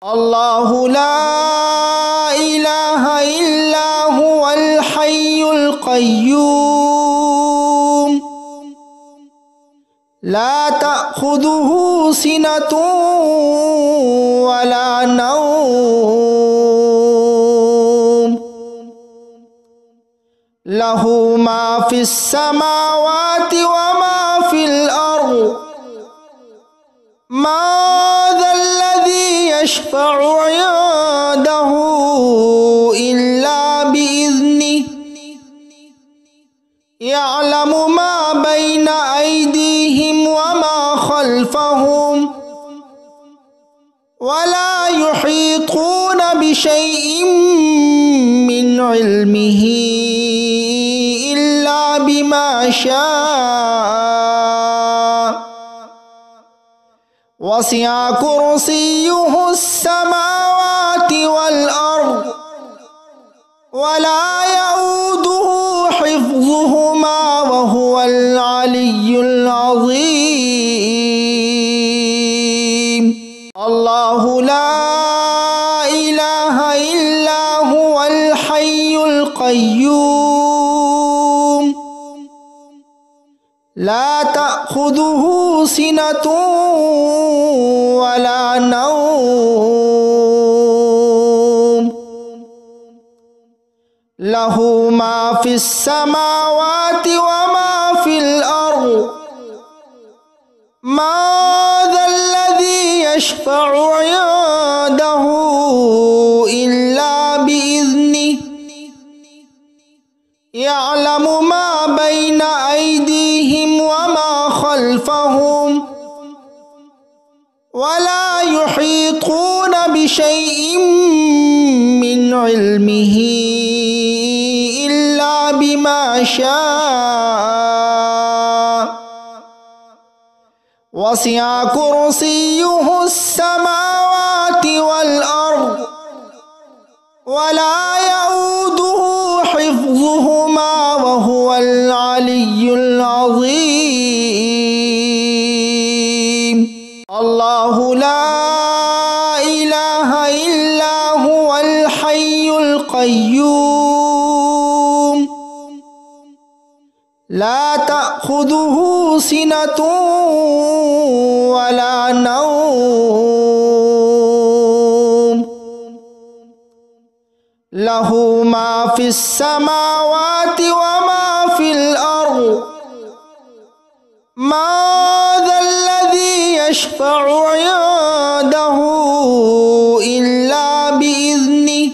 الله لا إله إلا هو الحي القيوم لا تأخذه سنة ولا نوم له ما في السماوات وما في الأرض ما ذا الذي يشفع عنده إلا بإذنه يعلم ما بين أيديهم وما خلفهم ولا يحيطون بشيء من علمه إلا بما شاء وسع كرسيه السماوات والأرض ولا يؤوده حفظهما وهو العلي العظيم الله لا إله إلا هو الحي القيوم لا تأخذه سنة ولا نوم له ما في السماوات وما في الأرض ما ذا الذي يشفع عنده إلا بإذنه يعلم ما بين أيديهم وما خلفهم ولا يحيطون بشيء من علمه إلا بما شاء وسع كرسيه السماوات والأرض ولا يؤوده حفظهما وهو العلي العظيم الله لا إله إلا هو الحي القيوم لا تأخذه سنة ولا نوم له ما في السماوات وما في الأرض ما ذا الذي يشفع عنده إلا بإذنه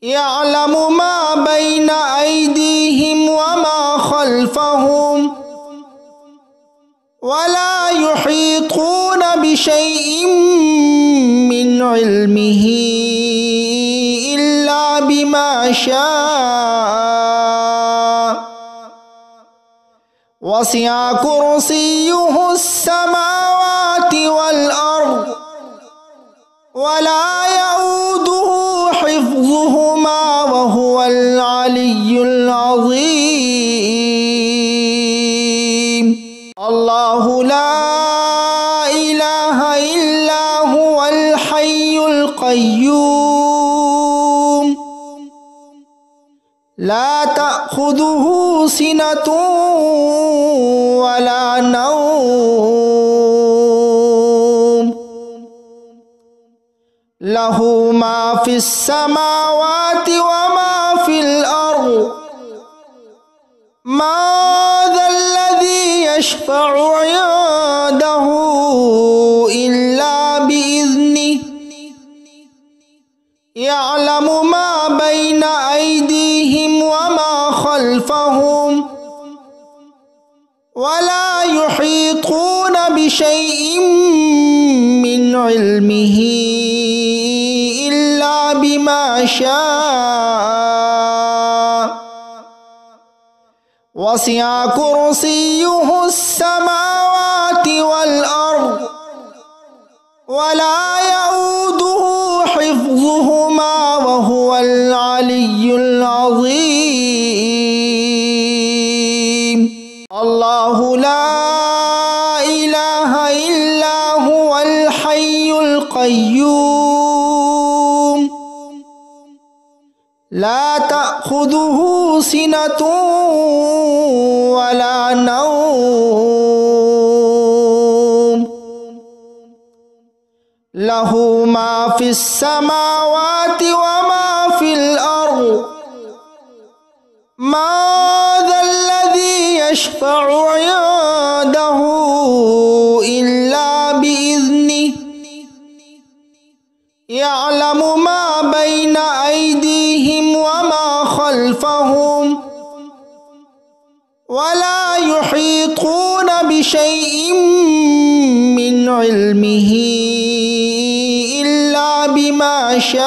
يعلم ما بين أيديهم وما خلفهم ولا يحيطون بشيء من علمه إلا بما شاء وسع كرسيه السماوات والأرض ولا يؤوده حفظهما وهو العلي العظيم الله لا إله إلا هو الحي القيوم لا تأخذه سنة ولا نوم له ما في السماوات وما في الأرض ما ذا الذي يشفع عنده إلا بإذنه يعلم ما بين أيديهم وما خلفهم ولا يحيطون بشيء من علمه إلا بما شاء وسع كرسيه السماوات والأرض ولا يؤوده حفظهما وهو العلي العظيم الله لا إله إلا هو الحي القيوم القيوم لا تأخذه سنة ولا نوم له ما في السماوات وما في الأرض ما ذا الذي يشفع عنده إلا بإذنه يعلم ما بين أيديهم وما خلفهم ولا يحيطون بشيء من علمه إلا بما شاء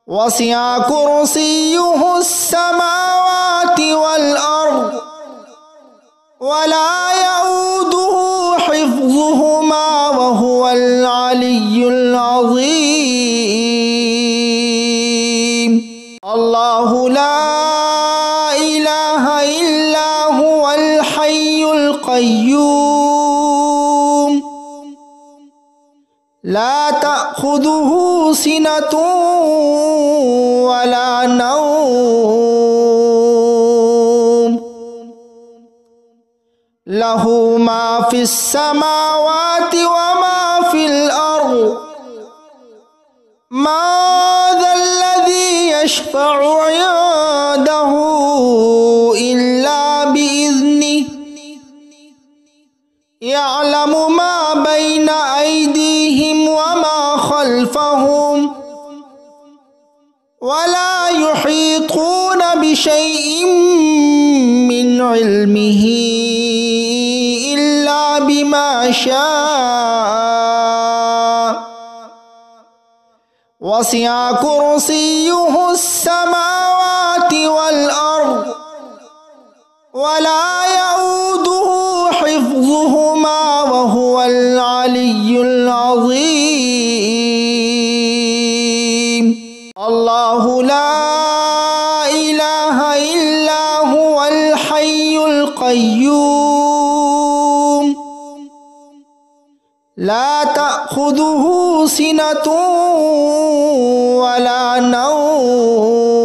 وسع كرسيه السماوات والأرض ولا يؤوده حفظهما وهو العلي العظيم الله لا إله إلا هو الحي القيوم لا تأخذه سنة ولا نوم له ما في السماوات وما في الأرض ما ذا الذي يشفع عنده إلا بإذنه يعلم ما بين أيديهم وما خلفهم ولا يحيطون بشيء من علمه إلا بما شاء وسع كرسيه السماوات والأرض ولا يؤوده حفظهما وهو العلي العظيم الله لا إله إلا هو الحي القيوم لا تأخذه سنة ولا نوم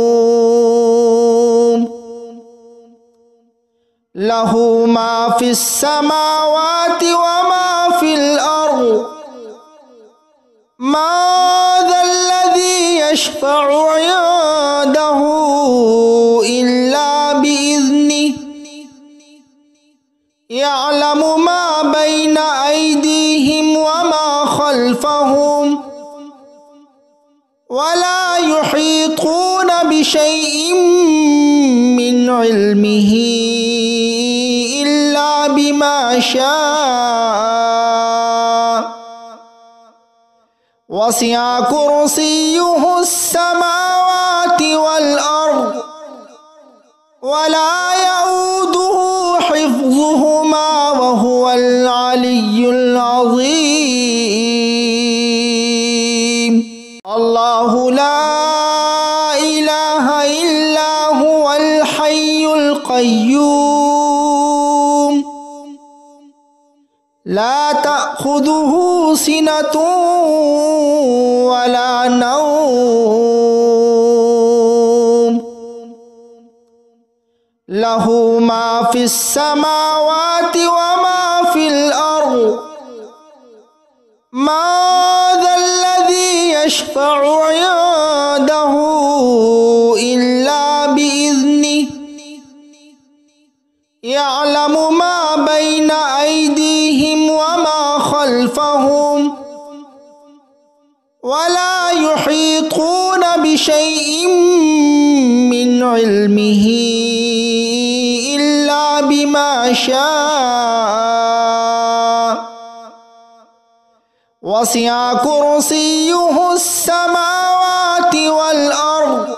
له ما في السماوات وما في الأرض ما ذا الذي يشفع عنده إلا بإذنه يعلم ما بين أيديهم وما خلفهم ولا يحيطون بشيء من علمه إلا بما شاء وسع كرسيه السماوات والأرض ولا يؤوده حفظهما وهو العلي العظيم الله لا إله إلا هو الحي القيوم لا تأخذه سنة ولا نوم له ما في السماوات وما في الأرض ما ذا الذي يشفع عنده إلا بإذنه يعلم ما بين أيديهم وما خلفهم ولا يحيطون بشيء من علمه إلا بما شاء وسع كرسيه السماوات والأرض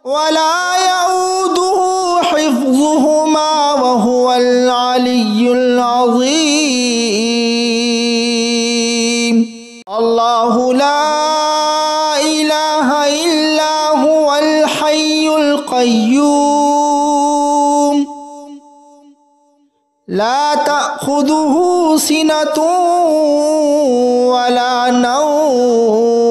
ولا يؤوده حفظهما وهو العلي العظيم الله لا إله إلا هو الحي القيوم لا تأخذه تأخذه سنة ولا نوم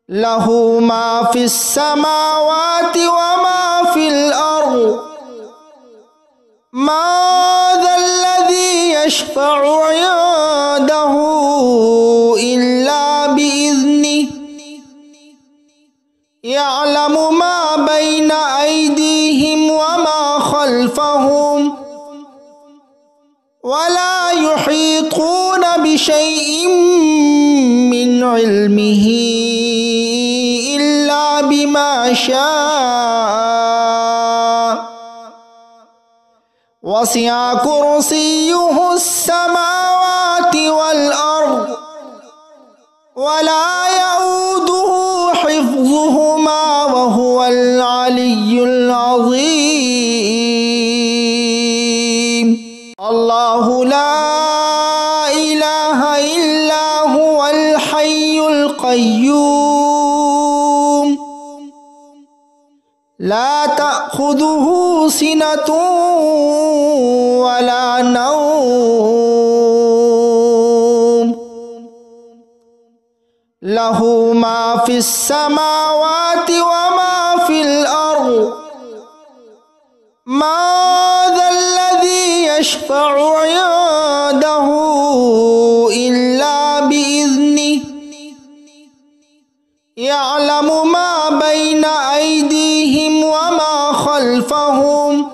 له ما في السماوات وما في الأرض ما ذا الذي يشفع عنده إلا بإذنه يعلم ما بين أيديهم وما خلفهم ولا يحيطون بشيء من علمه إلا بما شاء وسع كرسيه السماوات والأرض ولا يؤوده حفظهما وهو العلي العظيم الله لا إله إلا هو الحي القيوم لا تأخذه سنة ولا نوم له ما في السماوات وما في الأرض ما ذا الذي يشفع عنده إلا بإذنه يعلم ما بين أيديهم وما خلفهم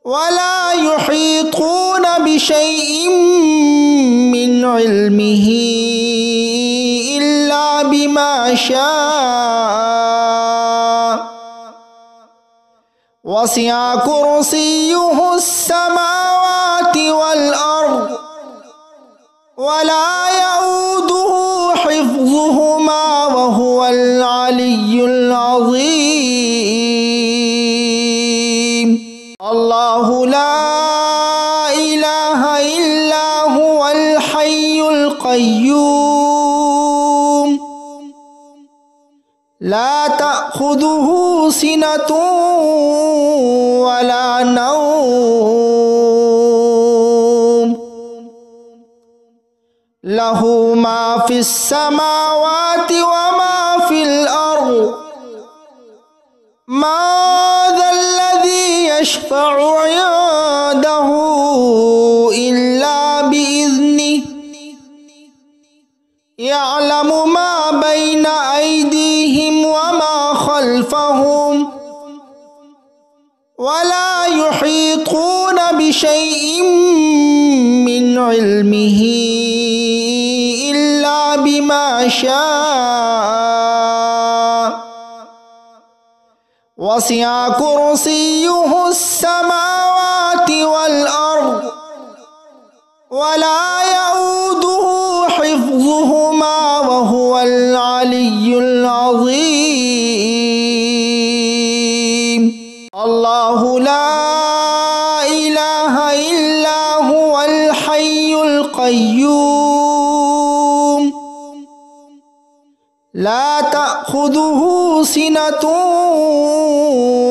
ولا يحيطون بشيء من علمه إلا بما شاء وسع كرسيه السماوات والأرض ولا يؤوده حفظهما وهو العلي العظيم الله لا إله إلا هو الحي القيوم لا تأخذه سنة ولا نوم له ما في السماوات وما في الأرض ما ذا الذي يشفع عنده إلا بإذنه يعلم ما بين أيديهم وما خلفهم ولا يحيطون بشيء من علمه إلا بما شاء وسع كرسيه السماوات والأرض ولا يؤوده حفظهما وهو العلي العظيم الله لا إله إلا هو الحي القيوم لا تأخذه سنة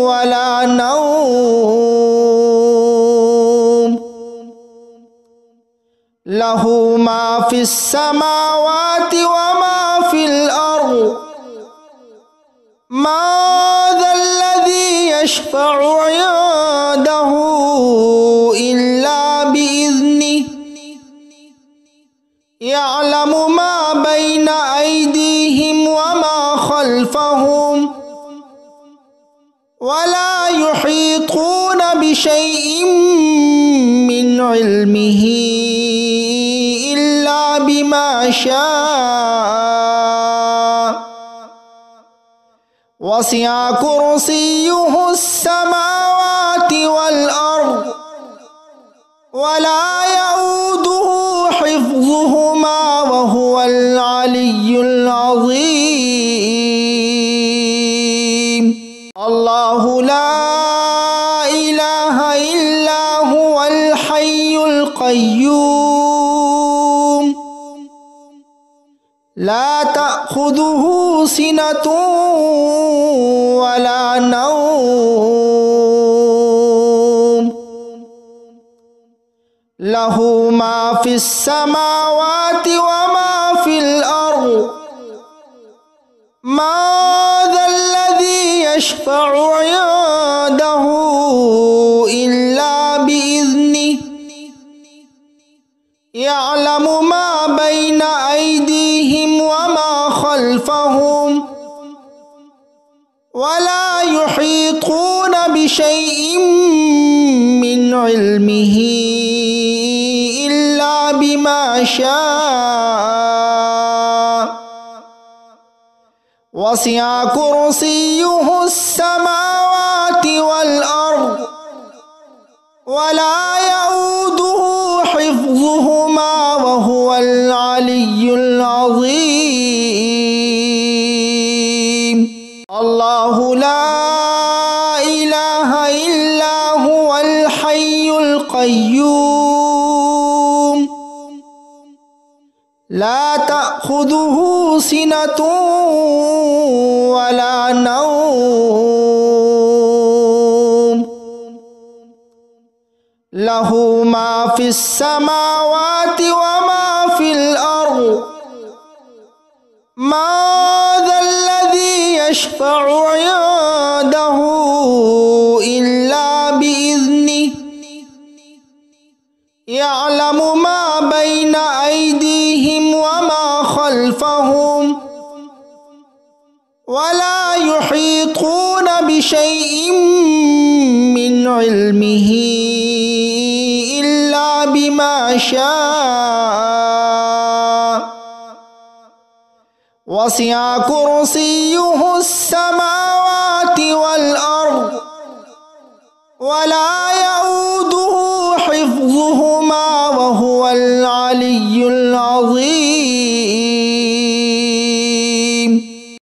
ولا نوم له ما في السماوات وما في الأرض ما ذا الذي يشفع عنده إلا بإذنه يعلم ما بين أيديهم وما خلفهم ولا يحيطون بشيء من علمه إلا بما شاء وسع كرسيه السماوات والأرض ولا يؤوده حفظهما وهو العلي العظيم الله لا إله إلا هو الحي القيوم لا تأخذه سنة ولا نوم له ما في السماوات وما في الأرض ما ذا الذي يشفع عنده إلا بإذنه يعلم ما بين أيديهم وما خلفهم ولا يحيطون بشيء من علمه إلا بما شاء وسع كرسيه السماوات والأرض ولا يؤوده حفظهما وهو العلي العظيم الله لا إله إلا هو الحي القيوم لا تأخذه سنة ولا نوم له ما في السماوات وما في الأرض ما ذا الذي يشفع عنده إلا بإذنه يعلم ما بين أيديهم وما خلفهم ولا يحيطون بشيء من علمه إلا بما شاء وسع كرسيه السماوات والأرض ولا يؤوده حفظهما وهو العلي العظيم